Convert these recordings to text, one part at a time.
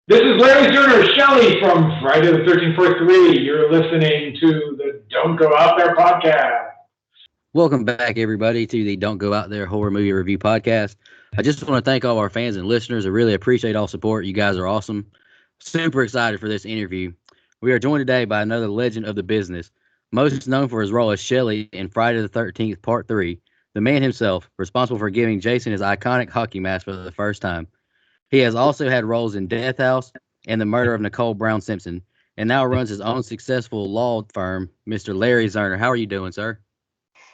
This is Larry Zerner, Shelly from Friday the 13th Part 3. You're listening to the Don't Go Out There podcast. Welcome back, everybody, to the Don't Go Out There Horror Movie Review Podcast. I just want to thank all our fans and listeners. I really appreciate all support. You guys are awesome. Super excited for this interview. We are joined today by another legend of the business, most known for his role as Shelly in Friday the 13th Part 3, the man himself, responsible for giving Jason his iconic hockey mask for the first time. He has also had roles in Death House and the murder of Nicole Brown Simpson, and now runs his own successful law firm, Mr. Larry Zerner. How are you doing, sir?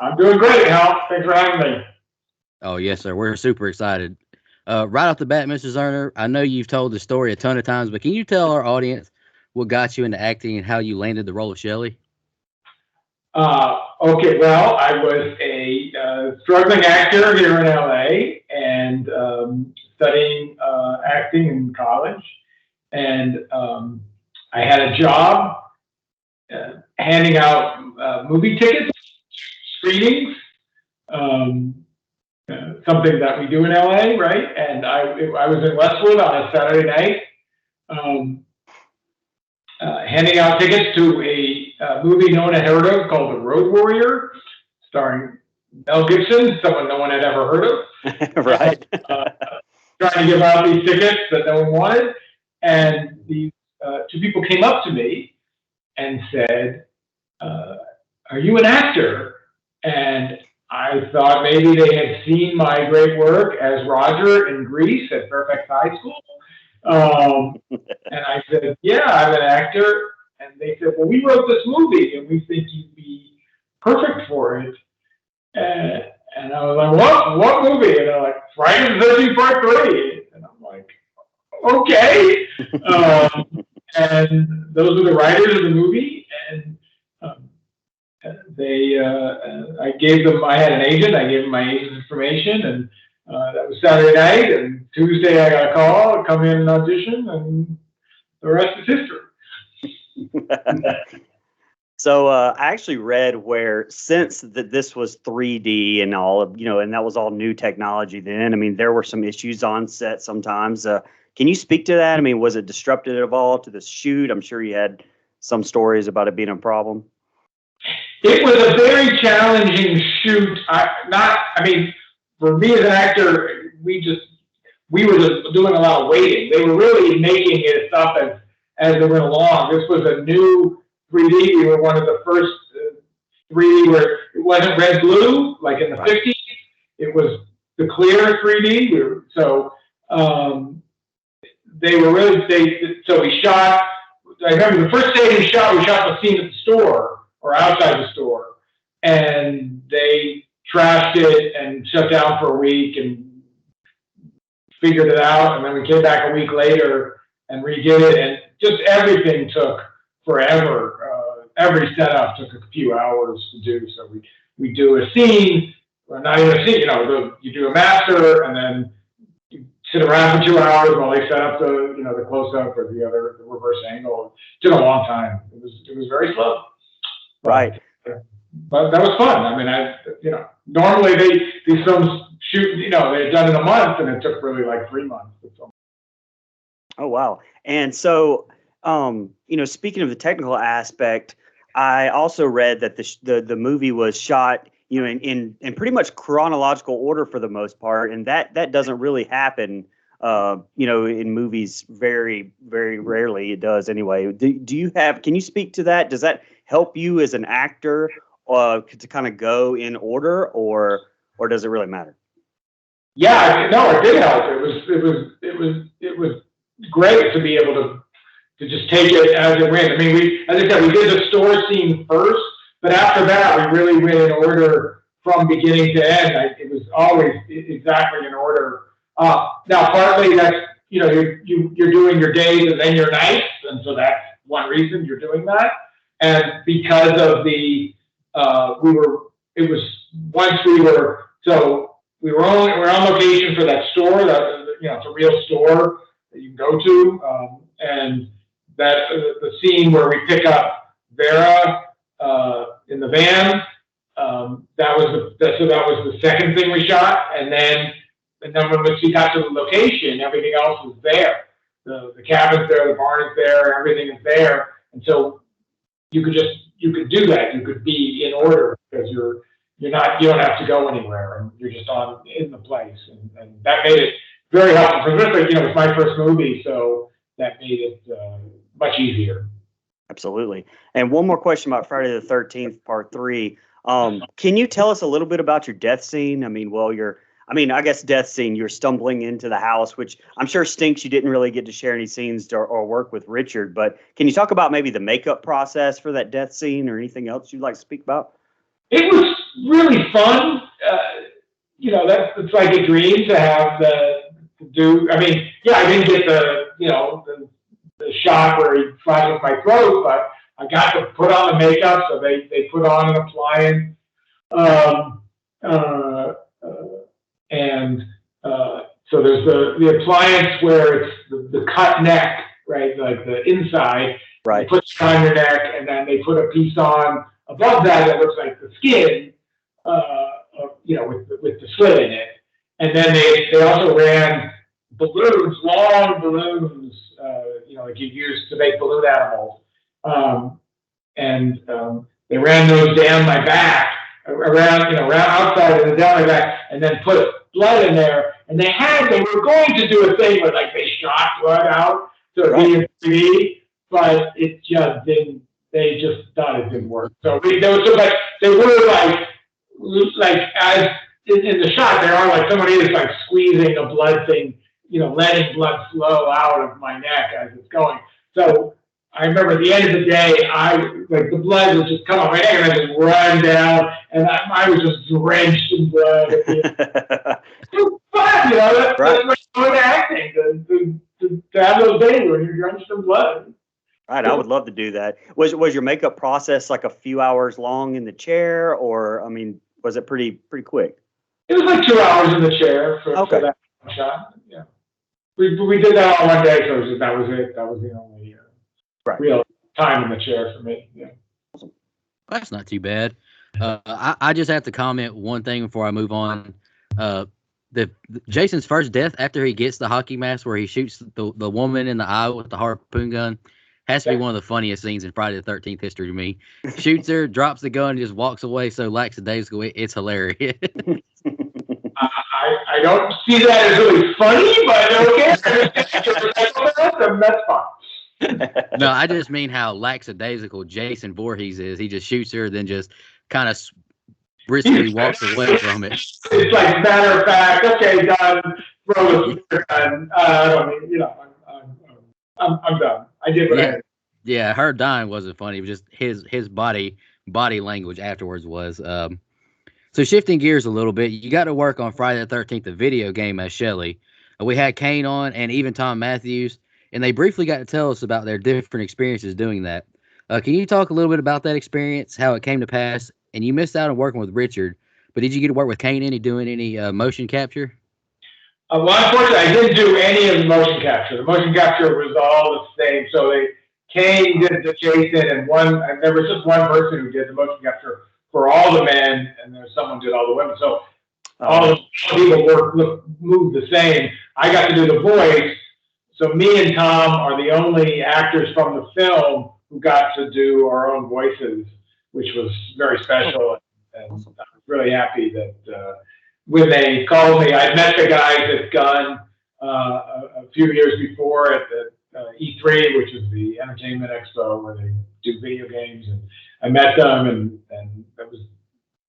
I'm doing great, Hal. Thanks for having me. Oh, yes, sir. We're super excited. Right off the bat, Mr. Zerner, I know you've told the story a ton of times, but can you tell our audience what got you into acting and how you landed the role of Shelly? Okay, well, I was a struggling actor here in LA and studying acting in college. And I had a job handing out movie tickets, screenings, um, something that we do in LA, right? And I was in Westwood on a Saturday night, um, handing out tickets to a movie no one had heard of called The Road Warrior, starring Mel Gibson, someone no one had ever heard of. Right. Trying to give out these tickets that no one wanted. And these two people came up to me and said, are you an actor? And I thought maybe they had seen my great work as Roger in Greece at Fairfax High School. And I said, yeah, I'm an actor. And they said, well, we wrote this movie and we think you'd be perfect for it. And I was like, what movie? And they're like, Friday the 13th Part 3. And I'm like, okay. And those were the writers of the movie. And I had an agent. I gave them my agent's information. And that was Saturday night. And Tuesday I got a call, come in and audition. And the rest is history. So I actually read where since this was 3D and all of, and that was all new technology then, I mean, there were some issues on set sometimes. Can you speak to that? I mean, was it disruptive at all to the shoot? I'm sure you had some stories about it being a problem. It was a very challenging shoot. For me as an actor, we were just doing a lot of waiting. They were really making it up as they went along. This was a new 3D. We were one of the first 3D where it wasn't red blue like in the 50s. It was the clear 3D. So we shot. I remember the first day we shot the scene at the store or outside the store, and they trashed it and shut down for a week and figured it out. And then we came back a week later and redid it, and just everything took forever. Every setup took a few hours to do. So we do a scene, or not even a scene. You do a master, and then you sit around for 2 hours while they set up the close up or the reverse angle. It took a long time. It was very slow. Right. But that was fun. I mean, normally these films shoot. They had done it in a month, and it took really like 3 months to film. Oh wow! And so, speaking of the technical aspect, I also read that the movie was shot, in pretty much chronological order for the most part, and that doesn't really happen, in movies. Very, very rarely it does anyway. Can you speak to that? Does that help you as an actor to kind of go in order, or does it really matter? Yeah, no, it did help. It was great to be able to just take it as it went. I mean, as I said, we did the store scene first, but after that, we really went in order from beginning to end. It was always exactly in order. Now, partly that's you're doing your days and then your nights, and so that's one reason you're doing that. And because of we were on location for that store that it's a real store that you can go to, and that the scene where we pick up Vera in the van, that was the second thing we shot, and then once we got to the location, everything else was there. the cabin's there, the barn is there, everything is there, and so you could do that. You could be in order because you don't have to go anywhere, and you're just in the place, and that made it very helpful. Especially, it's my first movie, so that made it much easier. Absolutely. And one more question about Friday the 13th, Part 3. Can you tell us a little bit about your death scene? I guess death scene, you're stumbling into the house, which I'm sure stinks. You didn't really get to share any scenes or work with Richard, but can you talk about maybe the makeup process for that death scene or anything else you'd like to speak about? It was really fun. It's like a dream to have I didn't get the shot where he flies with my throat, but I got to put on the makeup, so they put on an appliance. So there's the appliance where it's the cut neck, right? Like the inside. Right. They put it on your neck, and then they put a piece on above that looks like the skin, with the slit in it. And then they also ran balloons, long balloons, like you use to make balloon animals. They ran those down my back, around outside and down my back, and then put blood in there. And they were going to do a thing where like they shot blood out to be in 3D, but it just didn't. They just thought it didn't work. So they were like as in the shot, there are like somebody is like squeezing a blood thing, letting blood flow out of my neck as it's going. So I remember at the end of the day, the blood would just come off my neck and I just run down, and I was just drenched in blood. It was fun, that's good acting to have those days when you're drenched in blood. Right, I would love to do that. Was your makeup process like a few hours long in the chair, or was it pretty quick? It was like 2 hours in the chair for that shot. Yeah, we did that all one day, so that was it. That was the only real time in the chair for me. Yeah, that's not too bad. I just have to comment one thing before I move on. Jason's first death after he gets the hockey mask, where he shoots the woman in the eye with the harpoon gun. Has to be one of the funniest scenes in Friday the 13th history to me. Shoots her, drops the gun, and just walks away so lackadaisical. It's hilarious. I don't see that as really funny, but okay. That's fine. No, I just mean how lackadaisical Jason Voorhees is. He just shoots her, then just kind of briskly walks away from it. It's like matter of fact. Okay, done. Throw the gun. I'm done. I did what I had. Yeah, her dying wasn't funny. It was just his body language afterwards was. So shifting gears a little bit, you got to work on Friday the 13th, the video game, as Shelly. We had Kane on and even Tom Matthews, and they briefly got to tell us about their different experiences doing that. Can you talk a little bit about that experience, how it came to pass? And you missed out on working with Richard, but did you get to work with Kane doing any motion capture? Well, unfortunately, I didn't do any of the motion capture. The motion capture was all the same. So Kane did the Jason, and there was just one person who did the motion capture for all the men, and then someone did all the women. So all the people moved the same. I got to do the voice. So me and Tom are the only actors from the film who got to do our own voices, which was very special. And I was really happy that when they called me, I'd met the guys at Gunn a few years before at the E3, which is the entertainment expo where they do video games, and I met them and I was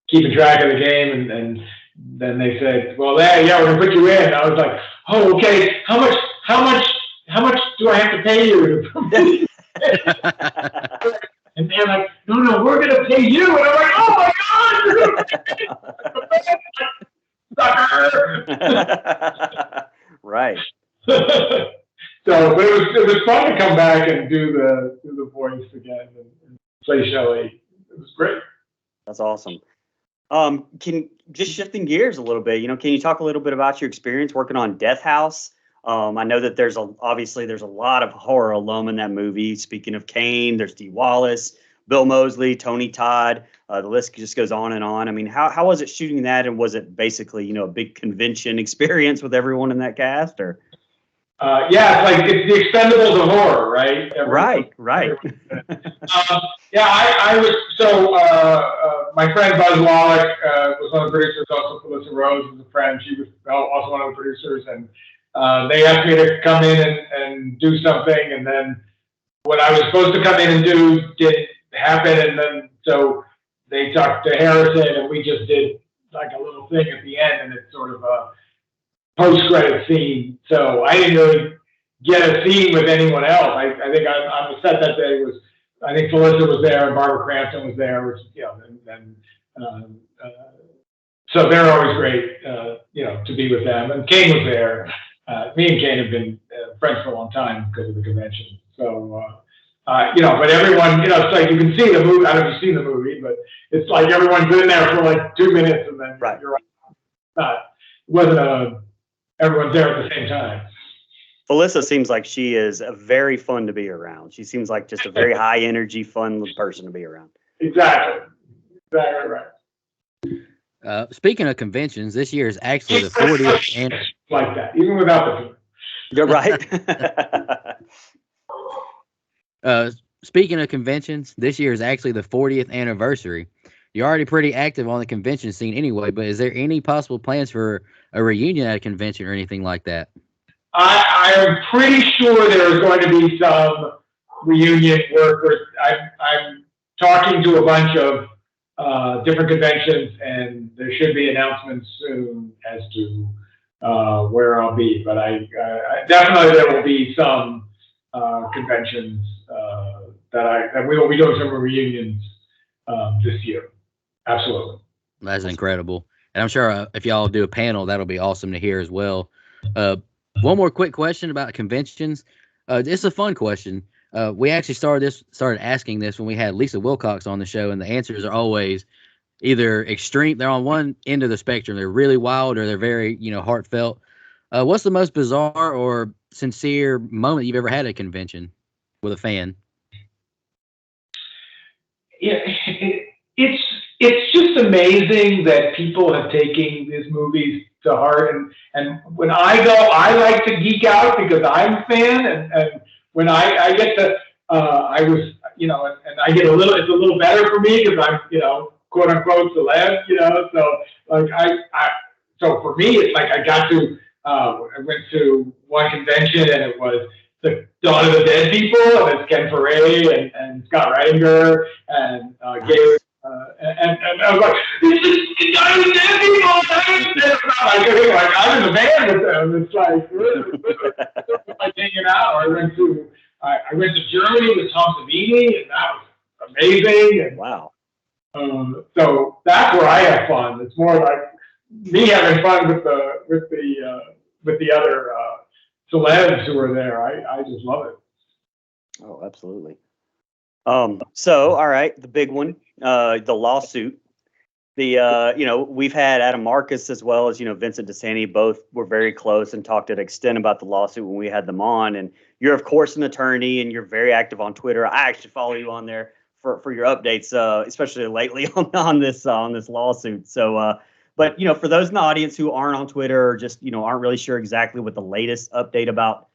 keeping track of the game, and then they said, well, yeah, we're gonna put you in. I was like, oh, okay, how much do I have to pay you? And they're like, no, we're gonna pay you. And I'm like, oh my God, you're gonna pay me. Sucker. Right. So, but it was fun to come back and do the voice again and play Shelly. It was great. That's awesome. Just shifting gears a little bit, can you talk a little bit about your experience working on Death House? I know that there's a lot of horror alum in that movie. Speaking of Kane, there's Dee Wallace, Bill Moseley, Tony Todd. The list just goes on and on. I mean, how was it shooting that? And was it basically, a big convention experience with everyone in that cast, or? Yeah, it's the Expendables of horror, right? Right. Yeah, I was my friend Buzz Wallach was one of the producers. Also, Felissa Rose was a friend. She was also one of the producers, and they asked me to come in and do something. And then what I was supposed to come in and do didn't happen, and then so they talked to Harrison, and we just did like a little thing at the end, and it's sort of a post-credit scene. So I didn't really get a scene with anyone else. I think on the set that day I think Felissa was there and Barbara Crampton was there, which, so they're always great, to be with them. And Kane was there. Me and Kane have been friends for a long time because of the convention. So, but everyone, it's like you can see the movie. I don't know if you've seen the movie, but it's like everyone's in there for like 2 minutes and then you're right. Everyone's there at the same time. Felissa seems like she is very fun to be around. She seems like just a very high energy, fun person to be around. Exactly right. Speaking of conventions, this year is actually the 40th and like that, even without the. You're right. Speaking of conventions, this year is actually the 40th anniversary. You're already pretty active on the convention scene anyway, but is there any possible plans for a reunion at a convention or anything like that? I am pretty sure there is going to be some reunion work. I'm talking to a bunch of different conventions, and there should be announcements soon as to where I'll be. But I definitely there will be some conventions that we will be doing some reunions this year. Absolutely. That's incredible. And I'm sure if y'all do a panel, that'll be awesome to hear as well. One more quick question about conventions. It's a fun question. We actually started asking this when we had Lisa Wilcox on the show, and the answers are always either extreme. They're on one end of the spectrum. They're really wild, or they're very, heartfelt. What's the most bizarre or sincere moment you've ever had at a convention with a fan? Yeah, it's just amazing that people have taken these movies to heart, and when I go, I like to geek out because I'm a fan, and when I get to, I was, and I get it's a little better for me because I'm, quote unquote celeb, so like so for me, it's like I got to, I went to one convention and it was the Dawn of the Dead people, and it's Ken Foray and Scott Reitinger and Gary. And I was like, this is Dawn of the Dead people. I'm in the band with them. It's like really like hanging out. I went to Germany with Tom Savini, and that was amazing. And, wow. So that's where I have fun. It's more like me having fun with the other celebs who are there. I just love it. Oh, absolutely. So, all right, the big one, the lawsuit. We've had Adam Marcus as well as, Vincent DeSanti, both were very close and talked at extent about the lawsuit when we had them on. And you're, of course, an attorney and you're very active on Twitter. I actually follow you on there for your updates, especially lately on this lawsuit. So, but, for those in the audience who aren't on Twitter or just, aren't really sure exactly what the latest update about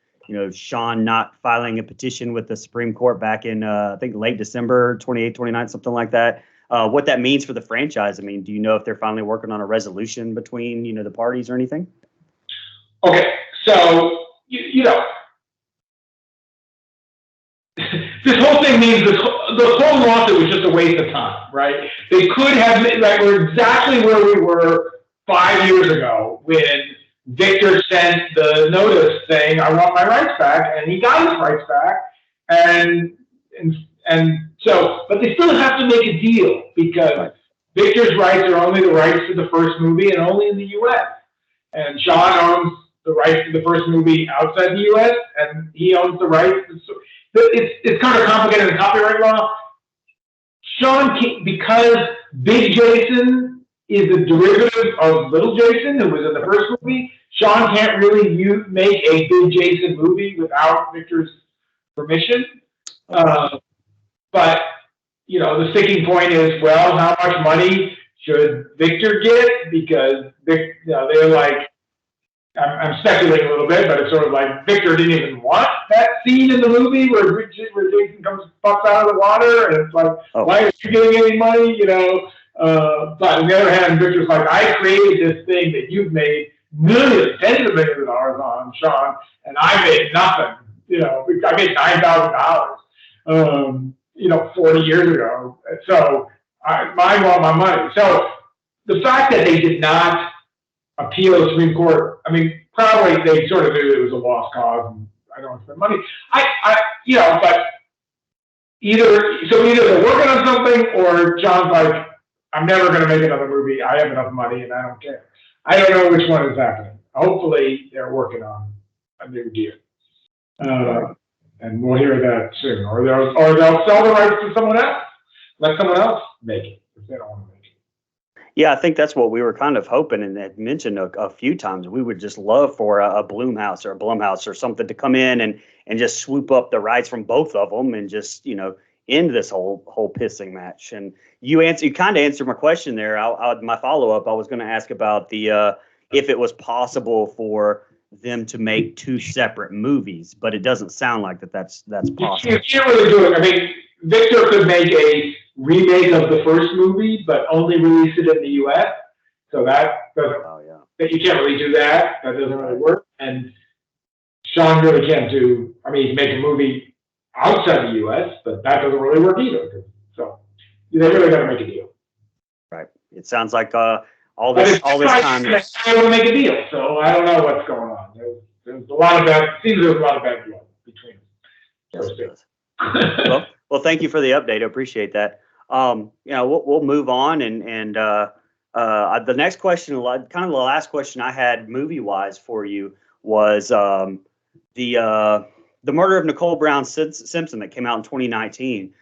Sean not filing a petition with the Supreme Court back in, I think, late December, 28, 29, something like that. What that means for the franchise. I mean, do you know if they're finally working on a resolution between, the parties or anything? Okay, so, this whole thing means the whole lawsuit was just a waste of time, right? They could have, we're exactly where we were 5 years ago when Victor sent the notice saying, I want my rights back, and he got his rights back. And so, but they still have to make a deal because Victor's rights are only the rights to the first movie and only in the U.S. And Sean owns the rights to the first movie outside the U.S. and he owns the rights. It's kind of complicated in copyright law. Sean, because Big Jason is a derivative of Little Jason, who was in the first movie, Sean can't really make a Big Jason movie without Victor's permission. But, the sticking point is, well, how much money should Victor get? Because they're like, I'm speculating a little bit, but it's sort of like Victor didn't even want that scene in the movie where Jason comes pops out of the water, and it's like, why are you getting any money? But on the other hand, Victor's like, I created this thing that you've made millions, tens of millions of dollars on, Sean, and I made nothing. I made $9,000. 40 years ago. So I want my money. So the fact that they did not appeal to the Supreme Court, I mean, probably they sort of knew it was a lost cause and I don't want to spend money. But either they're working on something or John's like, I'm never going to make another movie. I have enough money and I don't care. I don't know which one is happening. Hopefully they're working on a new deal. And we'll hear that soon. Or they'll sell the rights to someone else. Let someone else make it if they don't want to make it. Yeah, I think that's what we were kind of hoping and had mentioned a few times. We would just love for a Blumhouse or a Blumhouse or something to come in and just swoop up the rights from both of them and just, end this whole pissing match. And you kind of answered my question there. My follow-up, I was going to ask about the if it was possible for them to make two separate movies, but it doesn't sound like that's possible. You can't really do it. I mean, Victor could make a remake of the first movie, but only release it in the U.S. So that doesn't. That you can't really do that. That doesn't really work. And Sean really can't do. I mean, he can make a movie outside the U.S., but that doesn't really work either. So they really got to make a deal. Right. It sounds like all this time. They want to make a deal. So I don't know what's going on. There's a lot of bad. Seems there's a lot of bad blood between them. Well, thank you for the update. I appreciate that. We'll move on and the next question, kind of the last question I had movie wise for you was the murder of Nicole Brown Simpson that came out in 2019.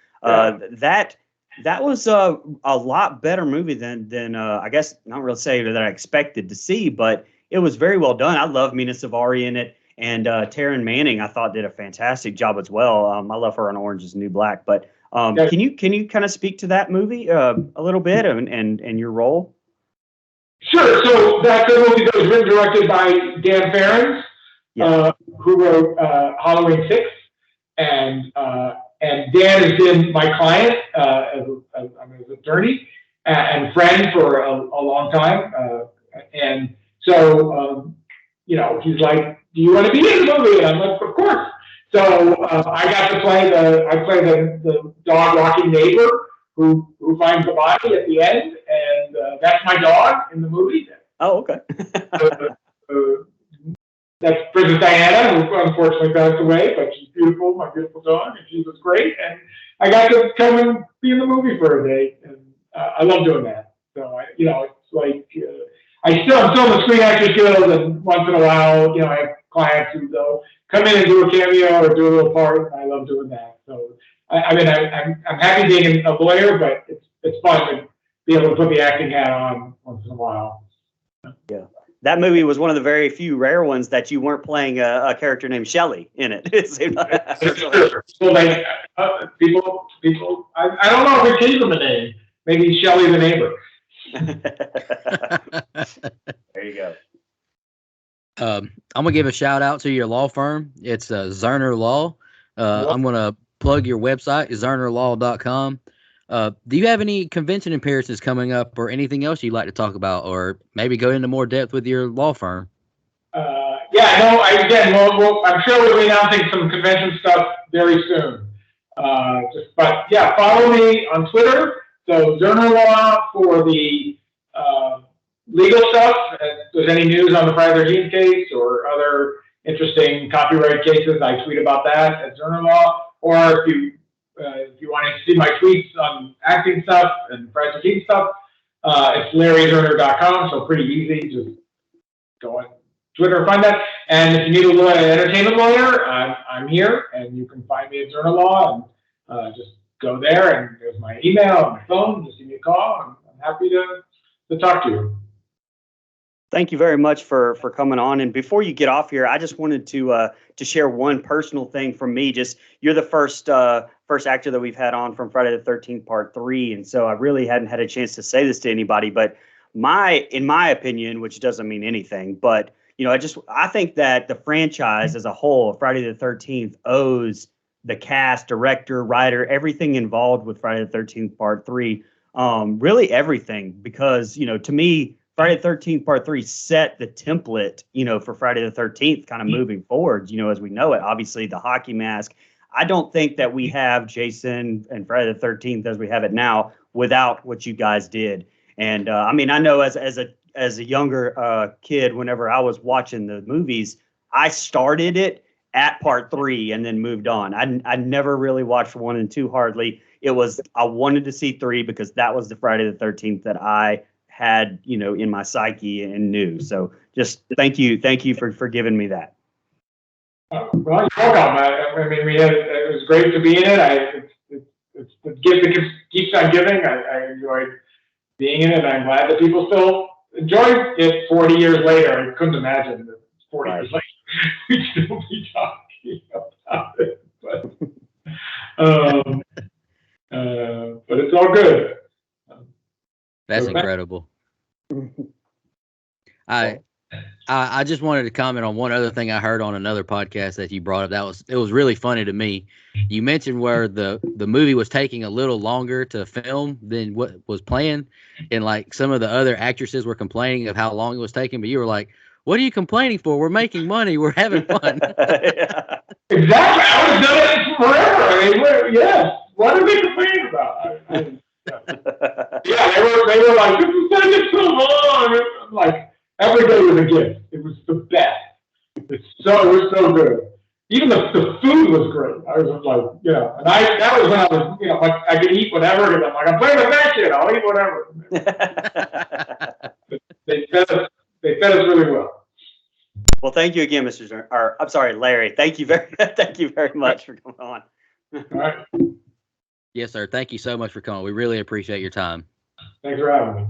That was a lot better movie than I guess not really say that I expected to see, but it was very well done. I love Mina Savari in it, and Taryn Manning I thought did a fantastic job as well. I love her on Orange Is the New Black. But can you kind of speak to that movie a little bit and your role? Sure. So that's a movie that was written and directed by Dan Farrans, who wrote Halloween 6, and Dan has been my client as an attorney and friend for a long time. And so, he's like, do you want to be in the movie? And I'm like, of course. So I got to play the dog walking neighbor who finds the body at the end. And that's my dog in the movie. Oh, okay. That's Princess Diana, who unfortunately passed away, but she's beautiful, my beautiful dog, and she was great. And I got to come and be in the movie for a day, and I love doing that. So it's like I'm still in the Screen Actors Guild, and once in a while, I have clients who go come in and do a cameo or do a little part, and I love doing that. So I'm happy being a lawyer, but it's fun to be able to put the acting hat on once in a while. Yeah. That movie was one of the very few rare ones that you weren't playing a character named Shelly in it. Well, people, I don't know if we gave them a name. Maybe Shelly the neighbor. There you go. I'm gonna give a shout out to your law firm. It's Zerner Law. I'm gonna plug your website, zernerlaw.com. Do you have any convention appearances coming up or anything else you'd like to talk about, or maybe go into more depth with your law firm? I'm sure we'll be announcing some convention stuff very soon. Follow me on Twitter. So Zerner Law for the legal stuff. If there's any news on the Friday the 13th case or other interesting copyright cases, I tweet about that at Zerner Law. Or if you want to see my tweets on acting stuff and Friday the 13th stuff, it's LarryZerner.com. So pretty easy. Just go on Twitter and find that. And if you need a lawyer, an entertainment lawyer, I'm here, and you can find me at Zerner Law, and just go there, and there's my email and my phone. Just give me a call, and I'm happy to talk to you. Thank you very much for coming on. And before you get off here, I just wanted to share one personal thing from me. Just you're the first actor that we've had on from Friday the 13th Part 3, and so I really hadn't had a chance to say this to anybody. But in my opinion, which doesn't mean anything, but I think that the franchise as a whole, Friday the 13th, owes the cast, director, writer, everything involved with Friday the 13th Part 3, really everything, because, to me, Friday the 13th Part 3 set the template, for Friday the 13th kind of moving forward, as we know it. Obviously, the hockey mask. I don't think that we have Jason and Friday the 13th as we have it now without what you guys did. And I know as a younger kid, whenever I was watching the movies, I started it at Part 3 and then moved on. I never really watched 1 and 2 hardly. I wanted to see 3 because that was the Friday the 13th that I had, in my psyche and knew. So just thank you for giving me that. Well, you're welcome. It was great to be in it. It's the gift that keeps on giving. I enjoyed being in it. I'm glad that people still enjoy it 40 years later. I couldn't imagine that 40 years later we'd still be talking about it. But it's all good. That's incredible. I just wanted to comment on one other thing I heard on another podcast that you brought up. It was really funny to me. You mentioned where the movie was taking a little longer to film than what was planned, and like some of the other actresses were complaining of how long it was taking, but you were like, "What are you complaining for? We're making money. We're having fun." Yeah. Exactly. I would have done it forever. Yes. What are they complaining about? Yeah, they were like, "This is taking so long." I'm like, every day was a gift. It was the best. It was so good. Even the food was great. I was just like, and that was when I was, like I could eat whatever because I'm like, I'm playing with that shit. I'll eat whatever. They fed us really well. Well, thank you again, Mr. Zerner. Or I'm sorry, Larry. Thank you very much for coming on. All right. Yes, sir. Thank you so much for coming. We really appreciate your time. Thanks for having me.